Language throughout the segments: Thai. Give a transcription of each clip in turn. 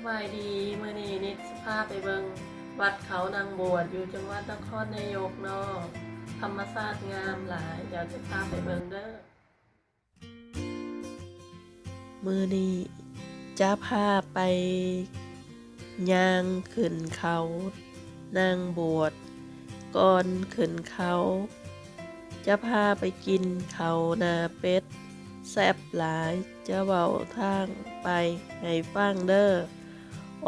บายดีมื้อนี้นิดสิพาไปเบิงวัดเขานางบวชอยู่จังหวัดนครนายกเนาะธรรมชาติงามหลายเดี๋ยวจะพาไปเบิงเด้อมื้อนี้จะพาไปย่างขึ้นเขานางบวชก่อนขึ้นเขาจะพาไปกินเขานาเป็ดแซ่บหลายจะเว้าทางไปให้ฟังเด้อ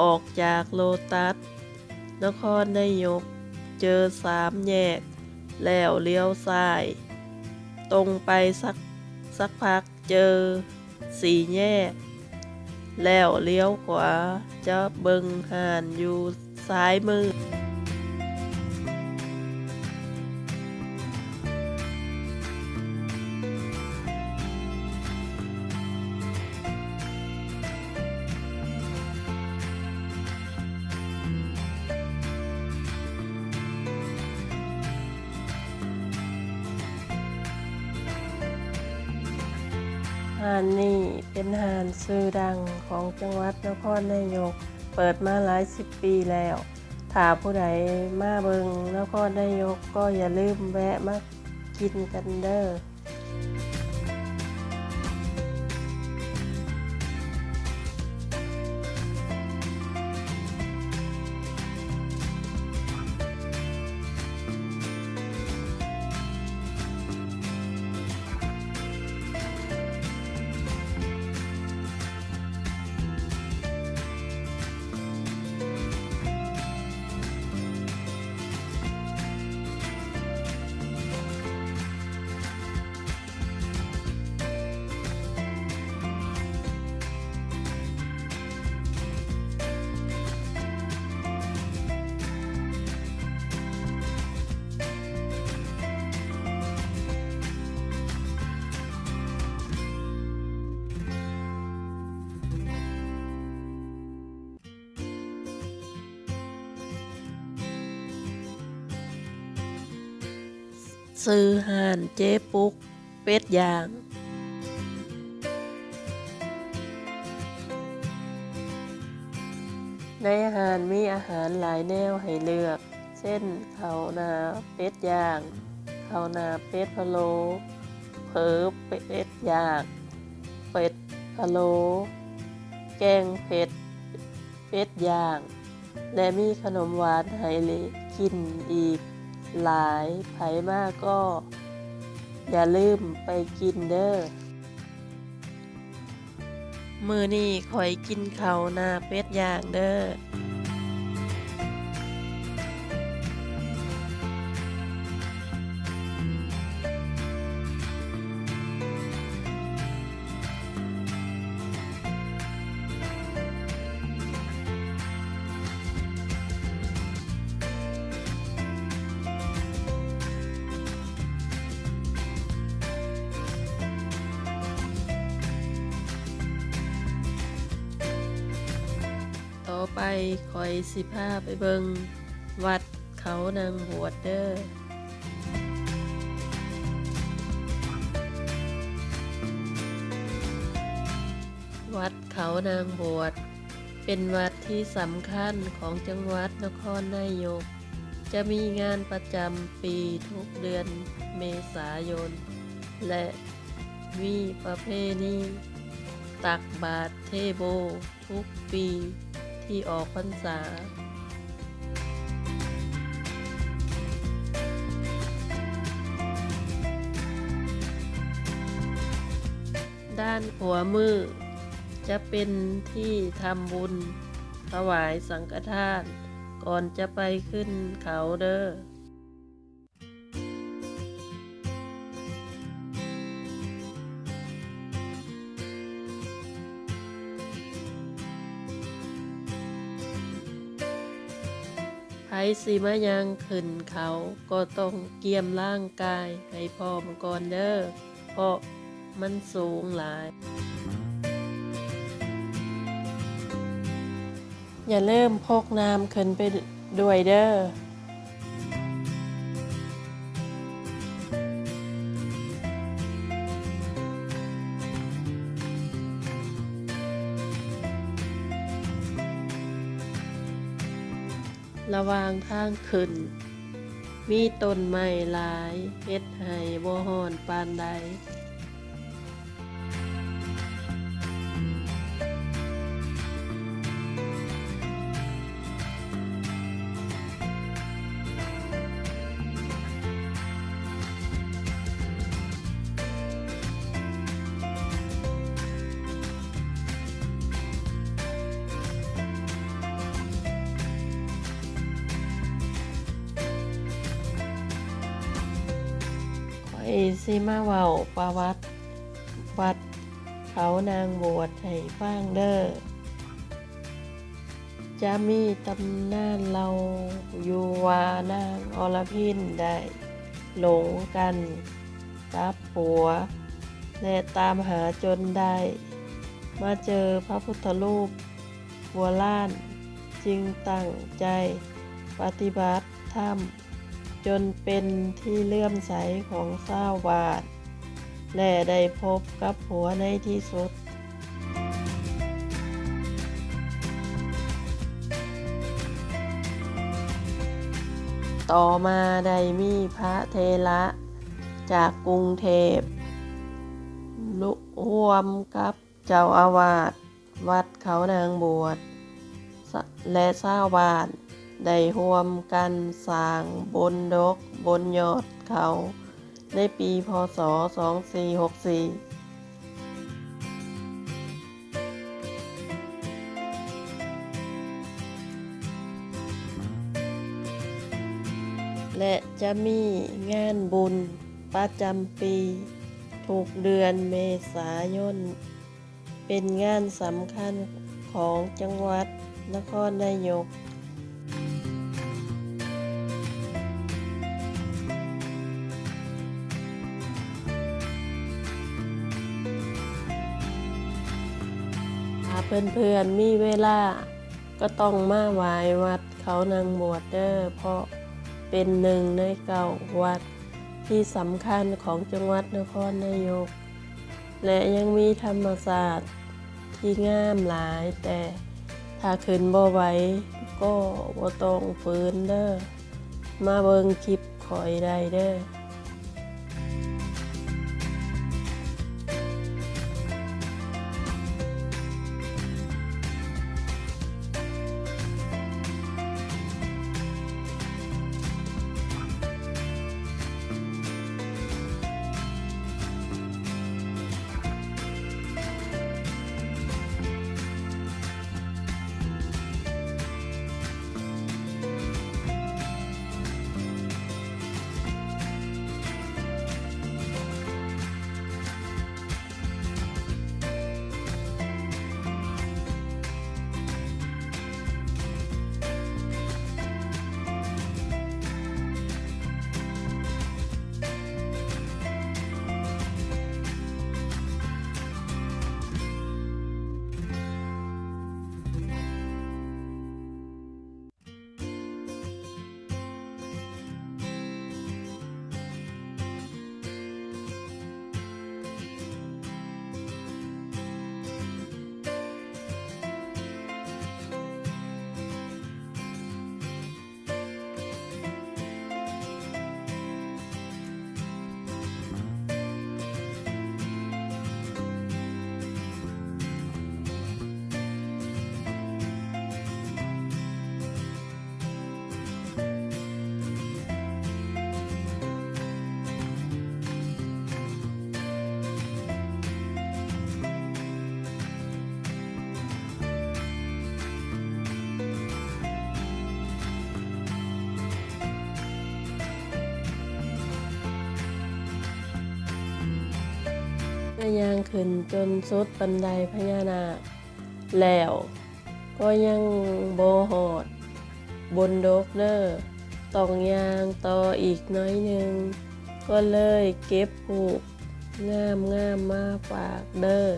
ออกจากโลตัสนครนายกเจอ3 แยกแล้วเลี้ยวซ้ายตรงไปสักพักเจอ4 แยกแล้วเลี้ยวขวาจะเบิ่งห่านอยู่ซ้ายมือห่านนี่เป็นห่านชื่อดังของจังหวัดนครนายกเปิดมาหลาย10 ปีแล้วถ้าผู้ใดมาเบิงนครนายกก็อย่าลืมแวะมากินกันเด้อซื้อห่านเจ๊ปุ๊กเป็ดย่างในอาหารมีอาหารหลายแนวให้เลือกเช่นข้าวหน้าเป็ดย่างข้าวหน้าเป็ดพะโล้เผลอเป็ดย่างเป็ดพะโล้แกงเผ็ดเป็ดย่างและมีขนมหวานให้กินอีกหลายไผมากก็อย่าลืมไปกินเด้อมื้อนี้ข้อยกินข้าวหน้าเป็ดย่างเด้อต่อไปข้อยสิพาไปเบิงวัดเขานางบวชเด้อวัดเขานางบวชเป็นวัดที่สำคัญของจังหวัดนครนายกจะมีงานประจำปีทุกเดือนเมษายนและมีประเพณีตักบาตรเทโบทุกปีที่ออกพรรษาด้านขวามือจะเป็นที่ทำบุญถวายสังฆทานก่อนจะไปขึ้นเขาเด้อไผสิมายังขึ้นเขาก็ต้องเกียมร่างกายให้พร้อมก่อนเด้อเพราะมันสูงหลายอย่าลืมพกน้ำขึ้นไปด้วยเด้อ ข ระหว่างทางขึ้นมีต้นไม้หลายเฮ็ดให้บ่ร้อนปานใดข้อยสิมาเว้าประวัติวัดเขานางบวชให้ฟังเด้อจะมีตำนานเล่าอยู่ว่านางอรพินได้หลงกันกับผัวและตามหาจนได้มาเจอพระพุทธรูปโบราณจึงตั้งใจปฏิบัติธรรมจนเป็นที่เลื่อมใสของชาวบ้านและได้พบกับผัวในที่สุดต่อมาได้มีพระเถระจากกรุงเทพร่วมกับเจ้าอาวาสวัดเขานางบวชและชาวบ้านได้ร่วมกันสร้างบนยอดเขาในปีพ.ศ. 2464และจะมีงานบุญประจำปีทุกเดือนเมษายนเป็นงานสำคัญของจังหวัดนครนายกถ้าเพื่อนๆมีเวลาก็ต้องมาไหว้วัดเขานางบวชเด้อเพราะเป็นหนึ่งใน9 วัดที่สำคัญของจังหวัดนครนายกและยังมีธรรมศาสตร์ที่งามหลายแต่ถ้าขึ้นบ่ไหวก็บ่ต้องฝืนเด้อมาเบิ่งคลิปข้อยได้เด้อย่างขึ้นจนสุดบันไดพญานาคแล้วก็ยังบ่ฮอดบนดกเด้อต้องย่างต่ออีกน้อยหนึ่งก็เลยเก็บผูกงามมาฝากเด้อ ก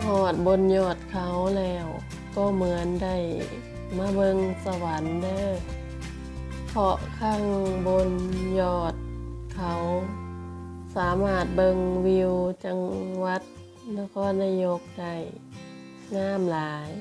หอดบนยอดเขาแล้วก็เหมือนได้มาเบิงสวรรค์เด้อเพราะข้างบนยอดเขาสามารถเบิงวิวจังหวัดนครนายกได้งามหลาย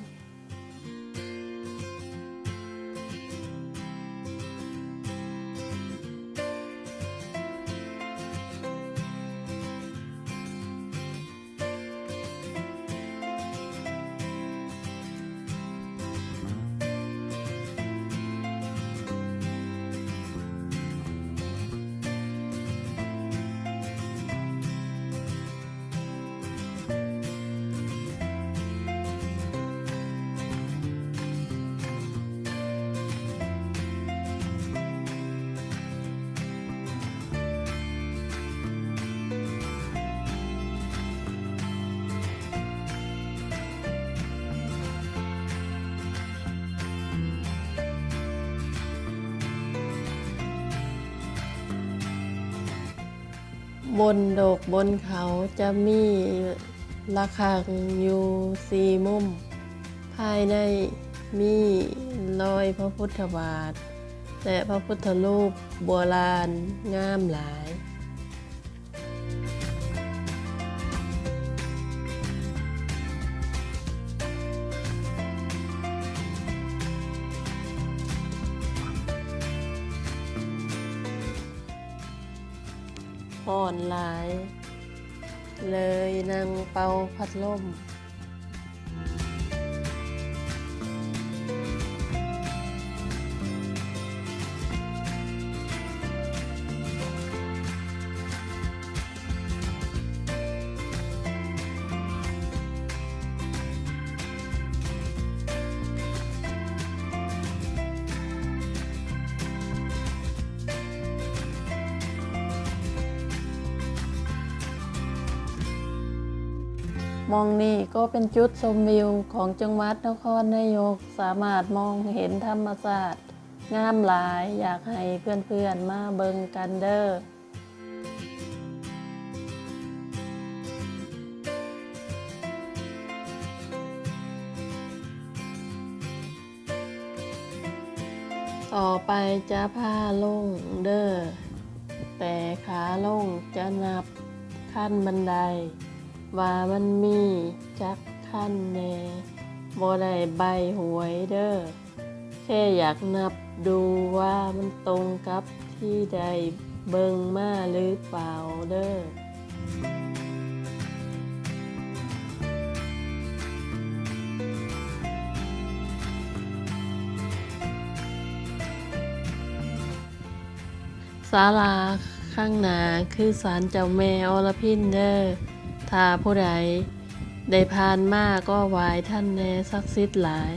บนดกบนเขาจะมีระฆังอยู่สี่มุมภายในมีรอยพระพุทธบาทและพระพุทธรูปโบราณงามหลายห่อนหลายเลยนั่งเป่าพัดลมมองนี่ก็เป็นจุดชมวิวของจังหวัดนครนายกสามารถมองเห็นธรรมชาติงามหลายอยากให้เพื่อนๆมาเบิ่งกันเด้อต่อไปจะพาลงเด้อแต่ขาลงจะนับขั้นบันไดว่ามันมีจักขั้นแน่บ่ได้ใบหวยเด้อแค่อยากนับดูว่ามันตรงกับที่ได้เบิ่งมาหรือเปล่าเด้อศาลาข้างหน้าคือศาลเจ้าแม่อรพินเด้อถ้าผู้ใดได้ผ่านมาก็ไหว้ท่านแน่ศักดิ์สิทธิ์หลาย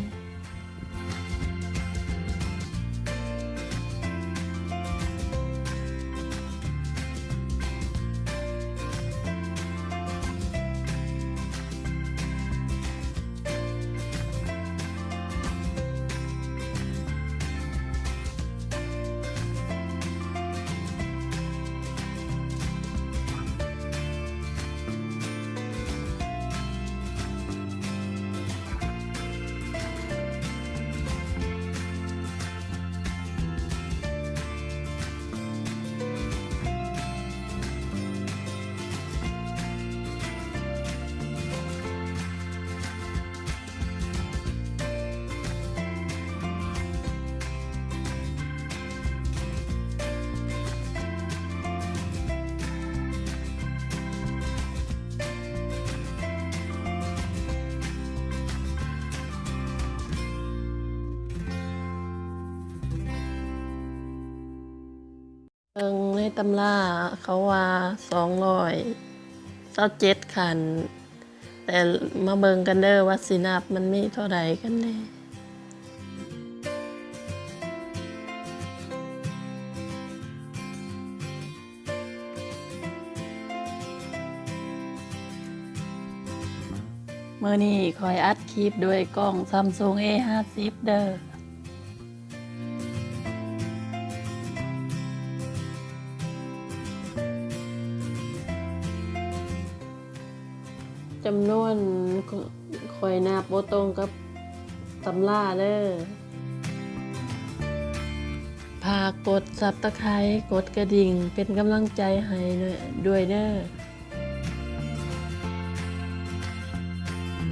เบิ่งในตำราเขาว่า227ขันแต่มาเบิ่งกันเด้อว่าสินับมันมีเท่าใดกันแน่มื้อนี้คอยอัดคลิปด้วยกล้อง Samsung A50 เด้อจะ ำนวนข่อยนับบ่ตรงกับตำราเด้อฝากกด Subscribe กดกระดิ่งเป็นกำลังใจให้ด้วยเด้อ